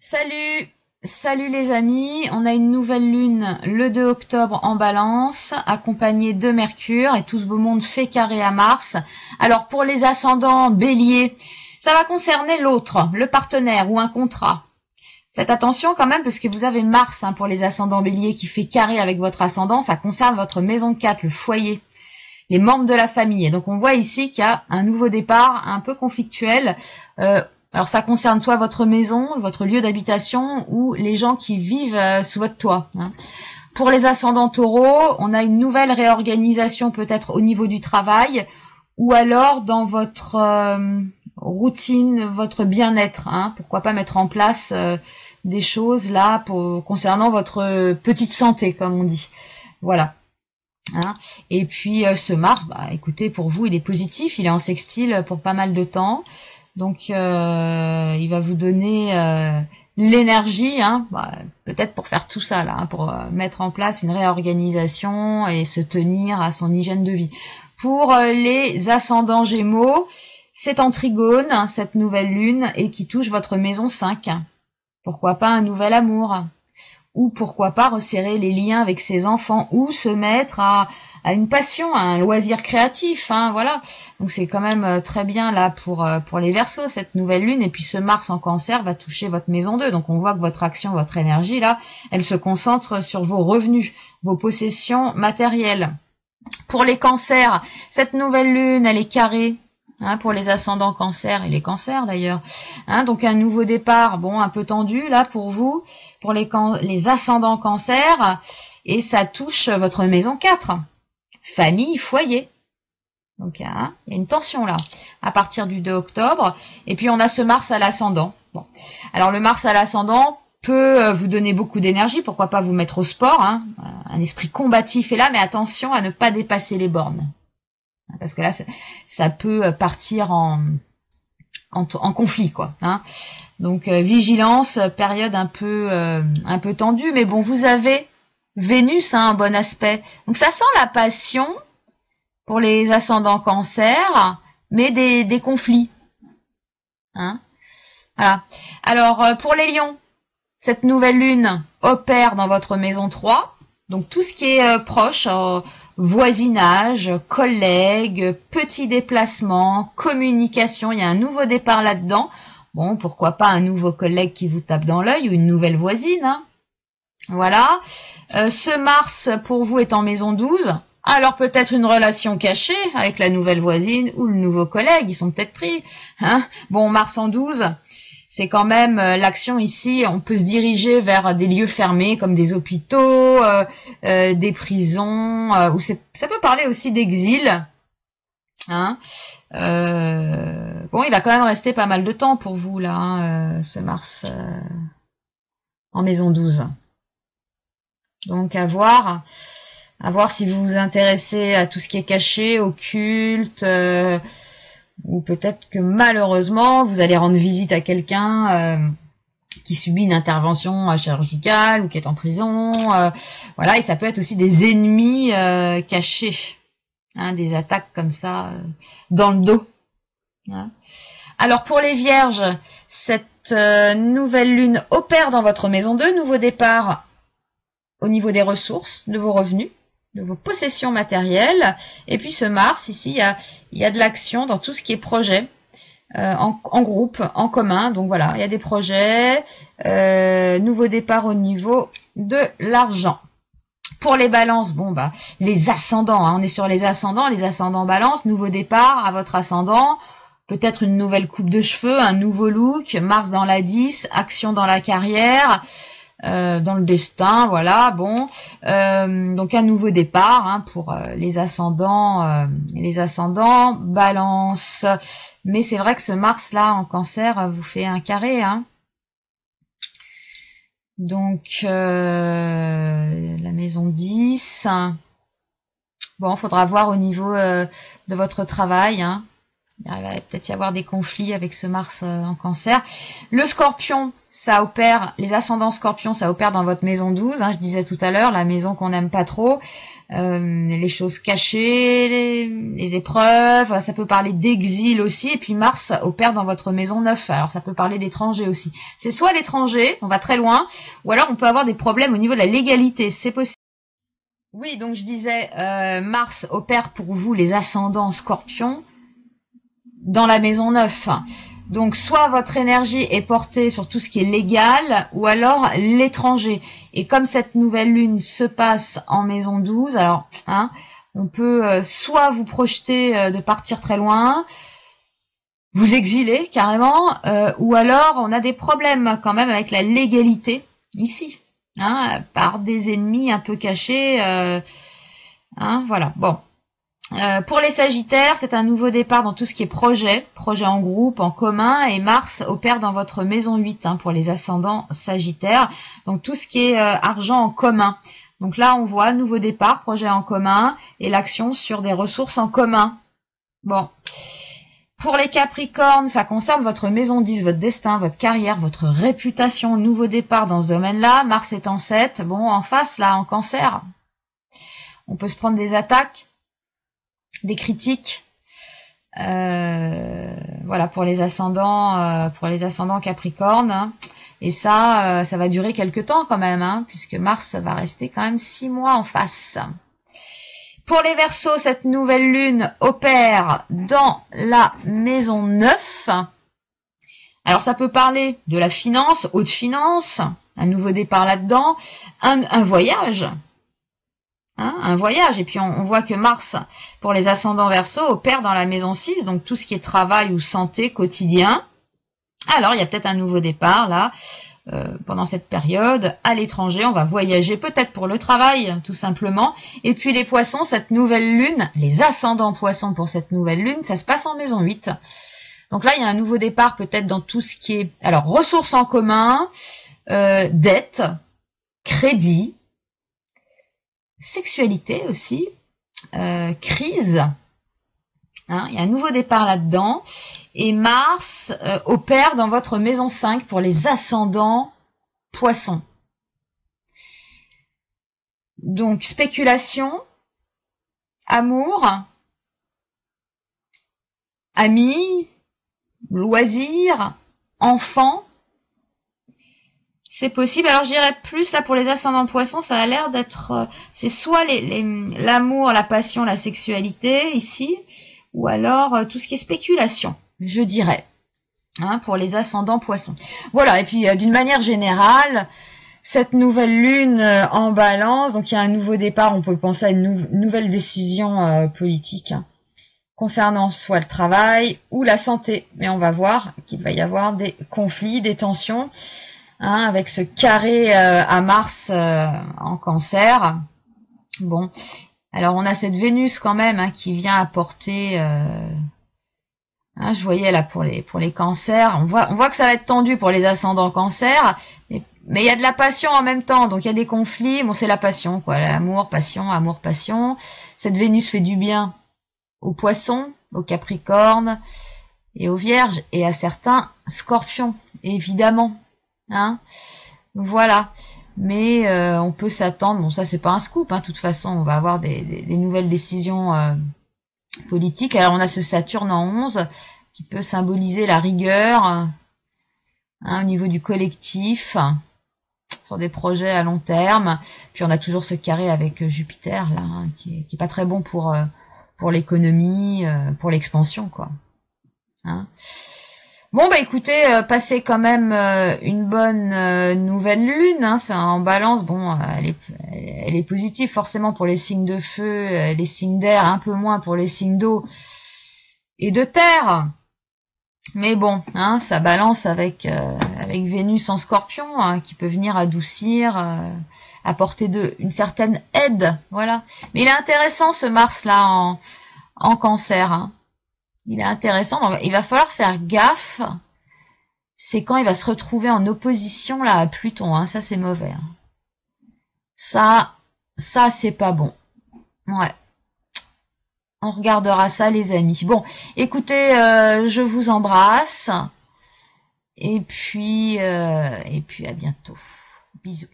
Salut, salut les amis, on a une nouvelle lune le 2 octobre en Balance, accompagnée de Mercure et tout ce beau monde fait carré à Mars. Alors pour les ascendants Bélier, ça va concerner l'autre, le partenaire ou un contrat. Faites attention quand même parce que vous avez Mars pour les ascendants Bélier qui fait carré avec votre ascendant, ça concerne votre maison de 4, le foyer, les membres de la famille. Et donc on voit ici qu'il y a un nouveau départ un peu conflictuel. Alors ça concerne soit votre maison, votre lieu d'habitation ou les gens qui vivent sous votre toit. Pour les ascendants taureaux, on a une nouvelle réorganisation peut-être au niveau du travail ou alors dans votre routine, votre bien-être. Pourquoi pas mettre en place des choses là concernant votre petite santé, comme on dit. Voilà. Et puis ce Mars, écoutez, pour vous, il est positif, il est en sextile pour pas mal de temps. Donc il va vous donner l'énergie, peut-être pour faire tout ça là, pour mettre en place une réorganisation et se tenir à son hygiène de vie. Pour les ascendants Gémeaux, c'est en trigone cette nouvelle lune et qui touche votre maison 5. Pourquoi pas un nouvel amour? Ou pourquoi pas resserrer les liens avec ses enfants ou se mettre à une passion, à un loisir créatif, voilà. Donc c'est quand même très bien là pour les Verseaux cette nouvelle lune. Et puis ce Mars en Cancer va toucher votre maison 2. Donc on voit que votre action, votre énergie là, elle se concentre sur vos revenus, vos possessions matérielles. Pour les Cancers, cette nouvelle lune, elle est carrée. Pour les ascendants Cancer et les Cancers d'ailleurs. Donc un nouveau départ, un peu tendu là pour vous, pour les ascendants Cancer, et ça touche votre maison 4. Famille, foyer. Donc il y a une tension là, à partir du 2 octobre. Et puis on a ce Mars à l'ascendant. Alors le Mars à l'ascendant peut vous donner beaucoup d'énergie, pourquoi pas vous mettre au sport, un esprit combatif est là, mais attention à ne pas dépasser les bornes. Parce que là, ça peut partir en conflit, quoi. Donc vigilance, période un peu tendue, mais bon, vous avez Vénus, un bon aspect. Donc ça sent la passion pour les ascendants Cancer, mais des conflits. Voilà. Alors pour les Lions, cette nouvelle lune opère dans votre maison 3. Donc tout ce qui est proche, voisinage, collègues, petits déplacements, communication, il y a un nouveau départ là-dedans. Pourquoi pas un nouveau collègue qui vous tape dans l'œil ou une nouvelle voisine. Voilà. Ce Mars pour vous est en maison 12. Alors peut-être une relation cachée avec la nouvelle voisine ou le nouveau collègue, ils sont peut-être pris. Mars en 12. C'est quand même l'action ici, on peut se diriger vers des lieux fermés comme des hôpitaux, des prisons, ou ça peut parler aussi d'exil. Il va quand même rester pas mal de temps pour vous là, ce Mars en maison 12. Donc à voir si vous vous intéressez à tout ce qui est caché, occulte, ou peut-être que malheureusement vous allez rendre visite à quelqu'un qui subit une intervention chirurgicale ou qui est en prison, voilà, et ça peut être aussi des ennemis cachés, des attaques comme ça dans le dos. Alors pour les Vierges, cette nouvelle lune opère dans votre maison 2, nouveau départ au niveau des ressources, de vos revenus, de vos possessions matérielles, et puis ce Mars ici, il y a de l'action dans tout ce qui est projet, en groupe, en commun. Donc voilà, il y a des projets, nouveau départ au niveau de l'argent. Pour les balances, les ascendants, on est sur les ascendants balance, nouveau départ à votre ascendant, peut-être une nouvelle coupe de cheveux, un nouveau look, Mars dans la 10, action dans la carrière, dans le destin, voilà, donc un nouveau départ pour les ascendants balance. Mais c'est vrai que ce Mars là en Cancer vous fait un carré, donc la maison 10. Faudra voir au niveau de votre travail, Il va peut-être y avoir des conflits avec ce Mars en Cancer. Le Scorpion, ça opère, les ascendants Scorpion, ça opère dans votre maison 12, je disais tout à l'heure, la maison qu'on n'aime pas trop. les choses cachées, les épreuves, ça peut parler d'exil aussi, et puis Mars opère dans votre maison 9, alors ça peut parler d'étranger aussi. C'est soit l'étranger, on va très loin, ou alors on peut avoir des problèmes au niveau de la légalité, c'est possible. Oui, donc je disais, Mars opère pour vous les ascendants Scorpions dans la maison 9. Donc soit votre énergie est portée sur tout ce qui est légal, ou alors l'étranger. Et comme cette nouvelle lune se passe en maison 12, alors on peut soit vous projeter de partir très loin, vous exiler carrément, ou alors on a des problèmes quand même avec la légalité ici, par des ennemis un peu cachés, voilà. Bon. Pour les Sagittaires, c'est un nouveau départ dans tout ce qui est projet en groupe, en commun, et Mars opère dans votre maison 8 pour les ascendants Sagittaires, donc tout ce qui est argent en commun. Donc là, on voit nouveau départ, projet en commun, et l'action sur des ressources en commun. Bon. Pour les Capricornes, ça concerne votre maison 10, votre destin, votre carrière, votre réputation, nouveau départ dans ce domaine-là. Mars est en 7. Bon, en face, là, en Cancer, on peut se prendre des attaques, des critiques, voilà, pour les ascendants Capricorne, et ça va durer quelques temps quand même, puisque Mars va rester quand même 6 mois en face. Pour les Verseaux, cette nouvelle lune opère dans la maison 9. Alors ça peut parler de la finance, haute finance, un nouveau départ là-dedans, un voyage. Un voyage, et puis on voit que Mars, pour les ascendants Verseaux, opère dans la maison 6, donc tout ce qui est travail ou santé quotidien. Alors, il y a peut-être un nouveau départ, là, pendant cette période, à l'étranger, on va voyager, peut-être pour le travail, tout simplement. Et puis les Poissons, cette nouvelle lune, les ascendants Poissons pour cette nouvelle lune, ça se passe en maison 8. Donc là, il y a un nouveau départ, peut-être dans tout ce qui est, alors, ressources en commun, dette, crédit, sexualité aussi, crise, il y a un nouveau départ là-dedans, et Mars opère dans votre maison 5 pour les ascendants Poissons. Donc spéculation, amour, amis, loisirs, enfants, c'est possible. Alors je dirais plus là pour les ascendants Poissons, ça a l'air d'être, c'est soit l'amour, la passion, la sexualité ici, ou alors tout ce qui est spéculation, je dirais, pour les ascendants Poissons. Voilà, et puis d'une manière générale, cette nouvelle lune en Balance, donc il y a un nouveau départ, on peut penser à une nouvelle décision politique concernant soit le travail ou la santé, mais on va voir qu'il va y avoir des conflits, des tensions, avec ce carré à Mars en Cancer. Bon, alors on a cette Vénus quand même qui vient apporter, je voyais là pour les cancers, on voit que ça va être tendu pour les ascendants Cancer, mais il y a de la passion en même temps, donc il y a des conflits. Bon, c'est la passion, quoi, l'amour, passion, amour, passion. Cette Vénus fait du bien aux Poissons, aux Capricornes et aux Vierges, et à certains Scorpions, évidemment. Voilà, mais on peut s'attendre, bon ça c'est pas un scoop, de toute façon on va avoir des nouvelles décisions politiques. Alors on a ce Saturne en 11 qui peut symboliser la rigueur au niveau du collectif, sur des projets à long terme. Puis on a toujours ce carré avec Jupiter là, qui est pas très bon pour l'économie, pour l'expansion, quoi. Bon bah écoutez, passez quand même une bonne nouvelle lune, c'est en Balance. Bon, elle est positive forcément pour les signes de feu, les signes d'air, un peu moins pour les signes d'eau et de terre. Mais bon, ça balance avec Vénus en Scorpion, qui peut venir adoucir, apporter une certaine aide, voilà. Mais il est intéressant ce Mars là en Cancer. Il est intéressant, donc il va falloir faire gaffe. C'est quand il va se retrouver en opposition là à Pluton, ça c'est mauvais. Ça c'est pas bon. Ouais. On regardera ça les amis. Bon, écoutez, je vous embrasse. Et puis à bientôt. Bisous.